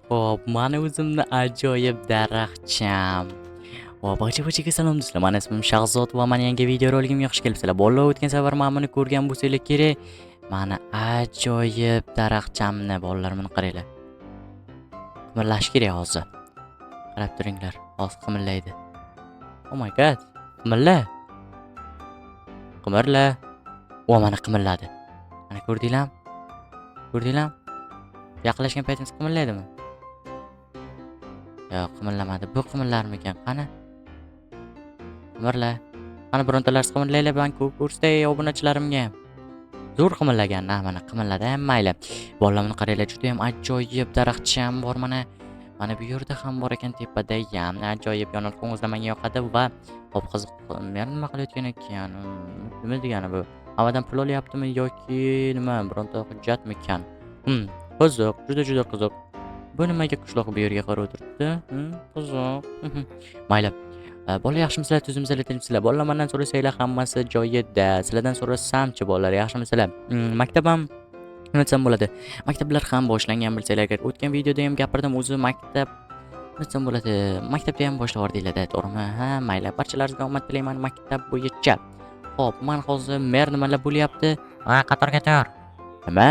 Xo'p, mani o'zimni ajoyib daraxtcham. Va barcha salom do'stlar. Mani ismim Shahzod va mani yangi video roligimga xush kelibsizlar. Bolalar, o'tgan safar mana buni ko'rgan bo'lsanglar kerak. Mani ajoyib daraxtchamni bolalar, buni qaranglar. Qimirlash kerak hozir. Qarab turinglar. Hozir qimirlaydi. Oh my god. Qimirla. Qimirla. Va mana qimirladi. Mana ko'rdinglarmi? Ko'rdinglarmi? Yaqinlashgan paytimizda qimirlaydimi? Yo'q, qimirlamadi. Bu qimirlarmikan? Qani? Qimirla. Qani birontalarsiz qimirlaylar, ben ko'rsatay obunachilarimga. Zo'r qimirlagan. Mana qimirladi. Mayli. Bolalar, buni qaranglar, juda ham ajoyib daraxtcham bor mana. Mana bu yerda ham bor ekan, tepada ham ajoyib yonilg'i o'zimga yoqadi va hop qiziq, men nima qilayotgan ekan? Nima degani bu? Havadan pul olyaptimi yoki nima? Bironta hujjatmikan? Qiziq, juda qiziq. Bu nimaga qushloq bu yerga qarab o'tiribdi? Qiziq. Mayli. Bolalar, yaxshimisizlar? Tuzimsizlar, tinchsizlar? Bolalar, mendan so'rasanglar hammasi joyida. Sizlardan so'rasamchi bolalar, yaxshimisizlar? Maktab ham nima desam bo'ladi? Maktablar ham boshlangan bilsanglar kerak. O'tgan videoda ham gapirdim, o'zi maktab nima desam bo'ladi? Maktabda ham boshlab yubordinglar-da, to'g'rimi? Ha, mayli. Barchalaringizga omad tilayman maktab bo'yicha. Xo'p, men hozir mer nimalar bo'lyapti? Qatorga tur. Nima?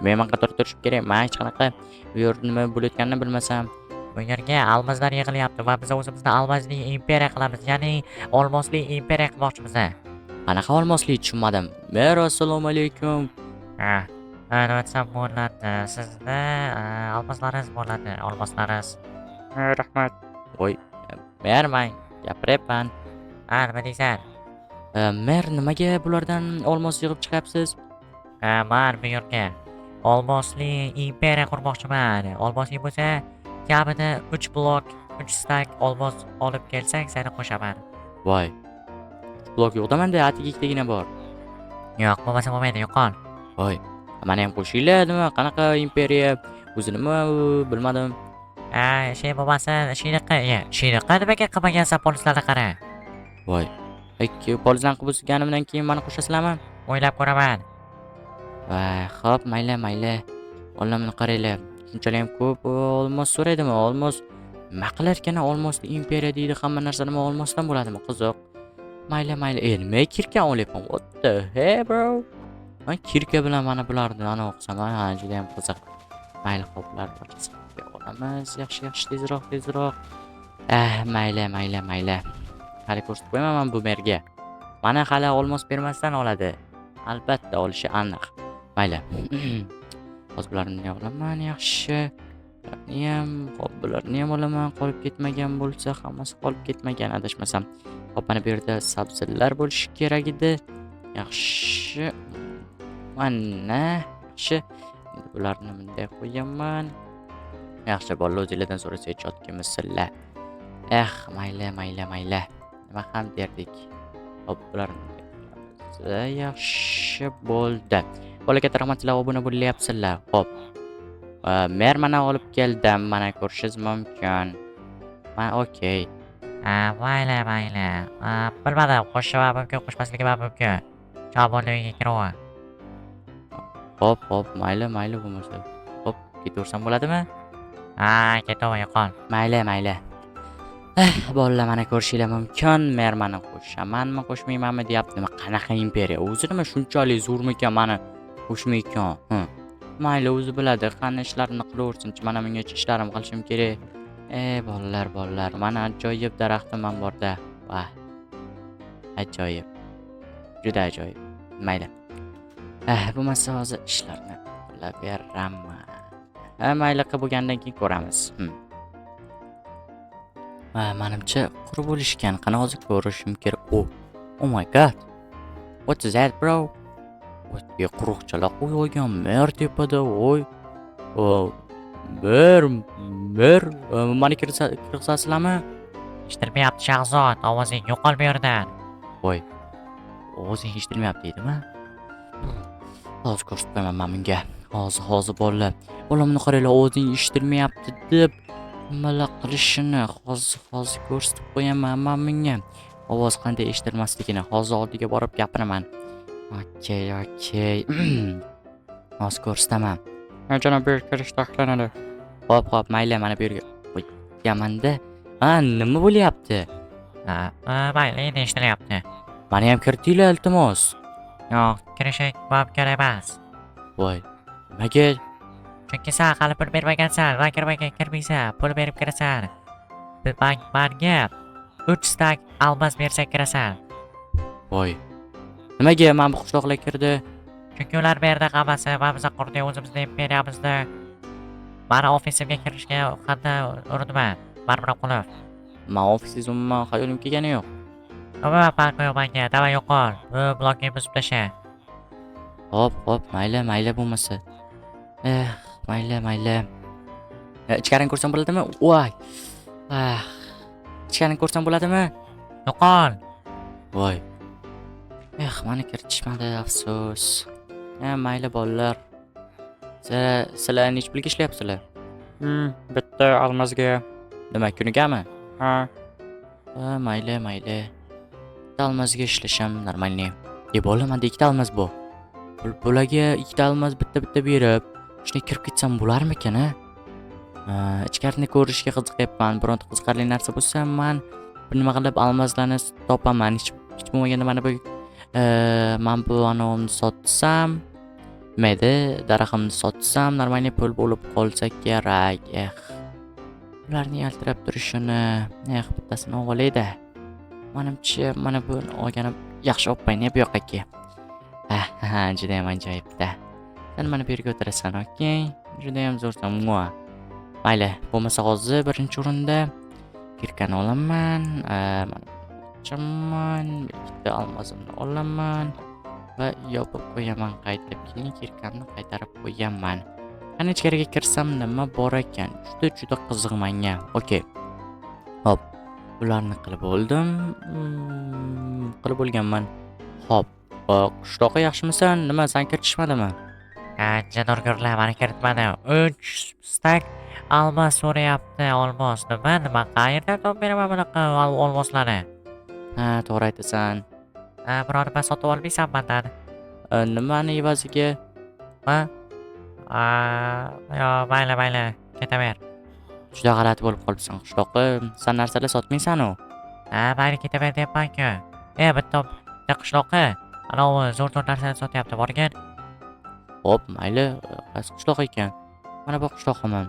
Men qatorga turishim kerak. Men hech qanaqa bu yerda nima bo'layotganini bilmasam. Bu yerga almazlar yig'ilyapti va biz o'zimizni almazli imperiya qilamiz, ya'ni olmosli imperiya qilmoqchimiz. Qanaqa olmosli tushunmadim. Mer, assalomu alaykum. Nima desam bo'ladi? Sizni almozlaringiz bo'ladi, olmoslaringiz. Rahmat. Voy, mer, men gapiryapman. Nima deysan? Mer, nimaga bulardan olmos yig'ib chiqyapsiz? Men bu yerga olmosli imperiya qurmoqchiman. Olmosli bo'lsa, kamida 3 blok, 3 stak olmos olib kelsang, seni qo'shaman. Voy. Blok yo'qda, menda atik-ikkitagina bor. Yo'q, bo'lmasa bo'lmaydi, yo'qol. Voy. Mana ham qo'shinglar, nima? Qanaqa imperiya? O'zi nima, bilmadim. Shay bo'lmasin, shiniqi nimaga qilmagansan polislarni qara. Voy. Polizdan qilib o'sganimdan keyin meni qo'shasizlarmi? O'ylab ko'raman. Voy, xo'p, mayli. Bolalar, buni qaranglar. Shunchalik ham ko'p olmos so'raydimi? Olmos nima qilar ekan? Olmosli imperiya deydi, hamma narsa nima olmosdan bo'ladimi? Qiziq. Mayli. Nima kirka olyapman? What the hell, bro? Men kirka bilan mana bularni ana o'qisam, juda ham qiziq. Mayli, xo'p, ular barchasiga olamiz. Yaxshi, tezroq. Mayli. Hali ko'rsatib qo'yaman men bu merga. Mana hali olmos bermasdan oladi. Albatta olishi aniq. Mayli. Hozir bularni olaman, yaxshi. Bularni ham olaman. Qolib ketmagan bo'lsa, hammasi qolib ketmagan, adashmasam. Hop, mana bu yerda sabzilar bo'lishi kerak edi. Yaxshi. Mana, yaxshi. Endi bularni bunday qo'yaman. Yaxshi, bolalar, o'zingizlardan so'rasangiz chotkimisizlar. Mayli. Nima ham derdik? Hop, bularni yaxshi bo'ldi. Bolalar, katta rahmatlar, obuna bo'lyapsizlar. Hop. Mer mana olib keldim. Mana ko'rishingiz mumkin. Okey. Mayli. Bilmadim, qo'shishi mumkin, qo'shmasligi mumkin. Chobonni uyga kiraver. Hop, mayli bo'lmasa. Hop, ketaversam bo'ladimi? Ketaver, yo'qol. Mayli. Bolalar, mana ko'rishinglar mumkin. Mer mana qo'shamanmi, qo'shmaymanmi deyapti. Nima qanaqa imperiya? O'zi nima shunchalik zo'rmikan mani qo'shmaykan? Mayli, o'zi biladi. Qani ishlarini qilaversin-chi. Mana mengacha ishlarim qilishim kerak. Bolalar, mana ajoyib daraxtim ham borda. Vah. Ajoyib. Juda ajoyib. Mayli. Bo'lmasa hozir ishlarni qilaveraman. Mayli, qilib bo'lgandan keyin ko'ramiz. Menimcha qurib bo'lishgan. Qani hozir ko'rishim kerak. Oh my god. What is that, bro? Quruqchalar qo'ygan mer tepada. Voy. Mer. Mani kirsasizlarmi? Eshitmayapti Shahzod, ovozing yo'qol bu yerdan. Voy. Ovozing eshitmayapti deydimi? Hozir ko'rsatib qo'yaman men bunga. Hozir bolalar. Bolalarni qaranglar, ovozing eshitmayapti deb nimalar qilishini hozir ko'rsatib qo'yaman men bunga. Ovoz qanday eshitilmasligini hozir oldiga borib gapiraman. Okey. Hozir ko'rsataman. Janob, kirish taqiqlanadi. Hop, mayli, mana bu yerga qo'yamanda. Ha, nima bo'lyapti? Mayli, endi eshitilyapti. Meni ham kiritinglar, iltimos. Yo'q, kirishing mumkin emas. Voy, nimaga? Chunki sen hali pul bermagansan va kirmaysan, pul berib kirasan. Manga 3 stak almas bersang kirasan. Voy. Nimaga mana bu qishloqlar kirdi? Chunki ular berdi hammasi va biz qurdik o'zimizni imperiyamizni. Mani ofisimga kirishga qanday urinman. Baribir qulov. Men ofisingiz umuman hayolim kelgani yo'q. Umuman farqi yo'q menga. Davay yo'qol. Bu blokni buzib tasha. Hop, mayli bo'lmasa. Mayli. Ichkarini ko'rsam bo'ladimi? Voy. Ichkarini ko'rsam bo'ladimi? Yo'qol. Voy. Meni kiritishmadi, afsus. Mayli bolalar. Sizlar nech pulga ishlayapsizlar? Bitta almazga. Nima, kunigami? Ha, Mayli. Bitta almazga ishlasham normalniy. Bola, menda ikkita almaz bor. Bularga ikkita almaz bitta berib, shunday kirib ketsam bo'larmikan, a? Ichkarini ko'rishga qiziqyapman. Bironta qiziqarli narsa bo'lsa, men bir nima qilib almazlarni topaman. Hech bo'lmaganda mana bu men bu anovni sotsam, mayda daraxtimni sotsam, normalniy pul bo'lib qolsa kerak. Ularni yaltirab turishini, bittasini olg'alayda. Menimcha, mana bu olganim yaxshi opmayni bu yoqqa. Juda ham ajoyibda. Sen mana bu yerga o'tirasan, okey? Juda ham zo'rsan. Mayli, bo'lmasa hozir birinchi o'rinda kirkani olaman. Ikkita almazimni olaman va yopib qo'yaman. Qaytib keyin kirkamni qaytarib qo'yaman. Qani ichkariga kirsam nima bor ekan? Juda qiziq menga. Okey. Hop. Ularni qilib oldim. Qilib bo'lganman. Hop. Qishloqqa yaxshimisan? Nima, sen kiritishmadimi? Jadorgorlar mani kiritmadi. 3 stak almas so'rayapti, olmos. Nima qayerdan topib beraman bunaqa olmoslarni? To'g'ri aytasan. Biror nima sotib olmaysan mendan? Nimani evaziga? Yo, mayli, ketaver. Juda g'alati bo'lib qolibsan qishloqqa. Sen narsalar sotmaysan-ku. Mayli ketaver deyapman-ku. Bitta qishloqqa anavi zo'r narsalarni sotyapti, borgin. Hop, mayli. Qaysi qishloq ekan? Mana bu qishloqman.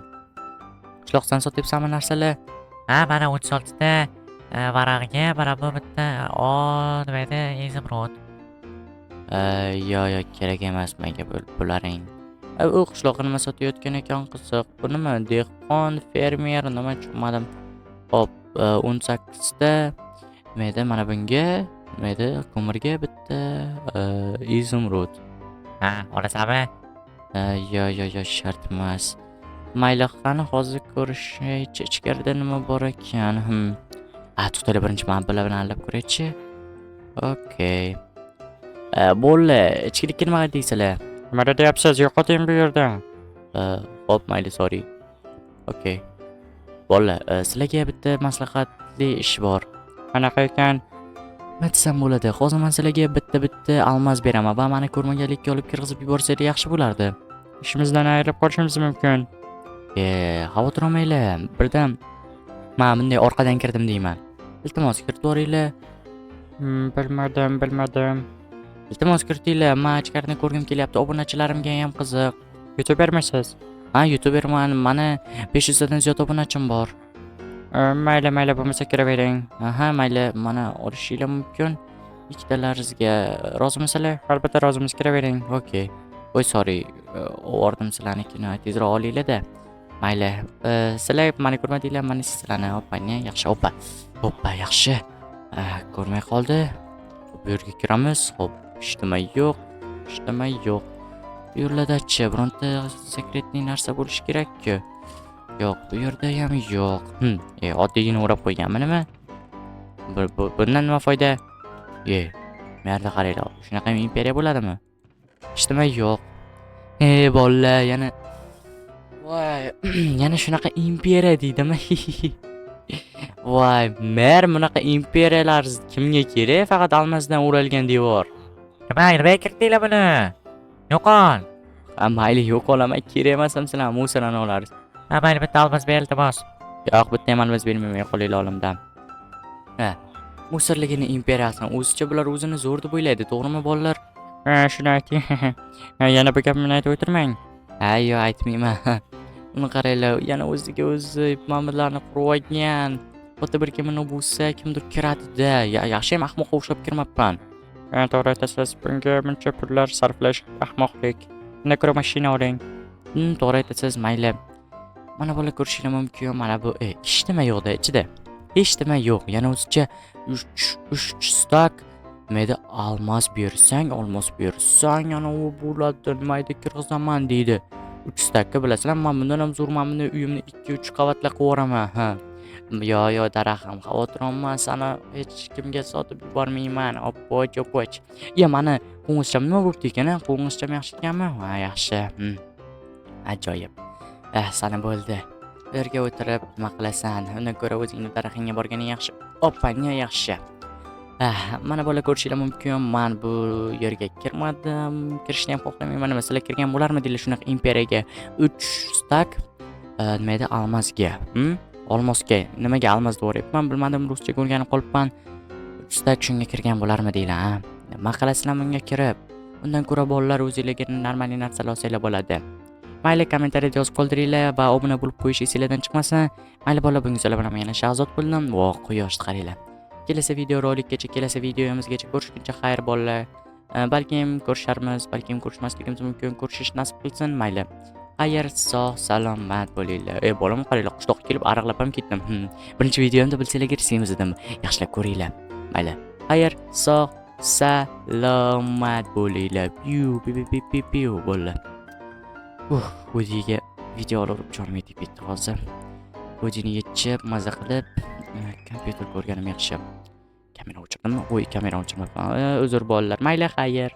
Qishloqdan sotyapsanmi narsalar? Mana 36 ta varaqga, mana bu bitta nima edi, izimrod. Yo'q, kerak emas menga bularning. U qishloqqa nima sotayotgan ekan, qiziq. Bu nima? Dehqon, fermer, nima tushunmadim. Hop, 18 ta mayda mana bunga, mayda ko'mirga bitta izimrod. Olasanmi? Yo'q, shart emas. Mayli, qani hozir ko'rishaychi, ichkarida nima bor ekan. To'xtanglar, birinchi men bilan alab ko'raychi. Okey. Bo'la, ichkilikka nima deysizlar? nima deyapsiz? Yo'qoting bu yerda. Hop, mayli, sorry. Okey. Bo'la, sizlarga bitta maslahatli ish bor. Qanaqa ekan? Nima desam bo'ladi? Hozir men sizlarga bitta almaz beraman va meni ko'rmaganlikka olib kirgizib yuborsangiz yaxshi bo'lardi. Ishimizdan ayrilib qolishimiz mumkin. Xavotir olmanglar. Birdan men bunday orqadan kirdim deyman. Iltimos kiritib yuboringlar. Bilmadim. Iltimos kiritinglar. Men ichkarini ko'rgim kelyapti. Obunachilarimga ham qiziq. YouTubermisiz? YouTuberman. Mana 500 dan ziyod obunachim bor. Mayli, bo'lmasa kiravering. Mayli, mana olishinglar mumkin. Ikkitalaringizga rozimisizlar? Albatta rozimiz, kiravering. Okey. Voy, sorry. O'rdim sizlarnikini tezroq olinglar-da. Mayli. Sizlar meni ko'rmadinglar, men sizlarni opani yaxshi Hoppa, yaxshi. Ko'rmay qoldi. Bu yerga kiramiz. Hop, ishtimay yo'q. Bu yerlarda-chi bironta sekretli narsa bo'lishi kerak-ku. Yo'q, bu yerda ham yo'q. Oddiygina o'rab qo'yganmi nima? Bundan nima foyda? Bu yerda qaranglar. Shunaqa imperiya bo'ladimi? Ishtimay yo'q. Bolalar, yana voy, yana shunaqa imperiya deydimi? Voy, bunaqa imperiyalar kimga kerak? Faqat almazdan o'ralgan devor. Nima kirdinglar buni? Yo'qol. Mayli, yo'q olaman, kerak emas sizlar muslarni olasiz. Ha, mayli bitta olmos ber iltimos. Yo'q, bitta ham albatta bermayman qo'linglar olimdan. Ha. Musirligini imperiyasini o'zicha bular o'zini zo'r deb o'ylaydi, to'g'rimi bolalar? Shuni ayting. Yana bir gapimni aytib o'tirmang. Ha, yo'q, aytmayman. Uni qaranglar, yana o'ziga o'zi ma'murlarni qurib olgan. Xuddi bir kimni bo'lsa, kimdir kiradi-da. Yaxshi ham ahmoqqa o'xshab kirmabman. To'g'ri aytasiz. Bunga buncha pullar sarflash ahmoqlik. Unda ko'ra mashina oling. To'g'ri aytasiz, mayli. Mana bular ko'rishinglar mumkin. Mana bu hech nima yo'qda ichida. Hech nima yo'q. Yana o'zicha 3 stak mayda olmos bersang, yana u bo'ladi. Mayda kirg'izaman deydi. 3 stakka bilasizlar, men bundan ham zo'r, men buni uyimni 2-3 qavatli qilib yuboraman. Ha. Yo, daraxtim, xavotir olma, sana hech kimga sotib yubormayman. Opoch. Ya, mana qo'ng'izcham nima bo'pti ekan? Qo'ng'izcham yaxshi ekanmi? Ha, yaxshi. Ajoyib. Sana bo'ldi. Bu yerga o'tirib nima qilasan? Undan ko'ra o'zingni daraxtingga borganing yaxshi. Opangga yaxshi. Mana bular ko'rishinglar mumkin. Men bu yerga kirmadim. Kirishni ham xohlamayman. Masalan, kirgan bo'larmidinglar shunaqa imperiyaga 3 stak nima edi, olmosga. Olmosga. Nimaga olmos deyapman? Bilmadim, ruscha o'rganib qolibman. 3 stak shunga kirgan bo'larmidinglar, ha? Nima qilasizlar bunga kirib? Undan ko'ra bolalar o'zingizlarga normal narsalar olsanglar bo'ladi. Mayli, kommentariyada yozib qoldiringlar va obuna bo'lib qo'yish esingizdan chiqmasin. Mayli bolalar, bugungilar bilan men yana Shahzod bo'ldim. Quyoshni qaranglar. Kelasi video rolikgacha, kelasi videomizgacha ko'rishguncha xayr bolalar. Balkim ko'risharmiz, balkim ko'rishmasligimiz mumkin. Ko'rishish nasib qilsin, mayli. Xayr, sog' salomat bo'linglar. Bolam qaranglar, qishloqqa kelib araqlab ham ketdim. Birinchi videomda bilsanglar kirishimiz edim. Yaxshilab ko'ringlar. Mayli. Xayr, sog' salomat bo'linglar. Piu bolalar. O'ziga video olib jonim yetib ketdi hozir. O'zini yechib, maza qilib, kompyuter ko'rganim yaxshi. Kamera o'chirdimmi? Kamera o'chirmabman. Uzr bolalar. Mayli, xayr.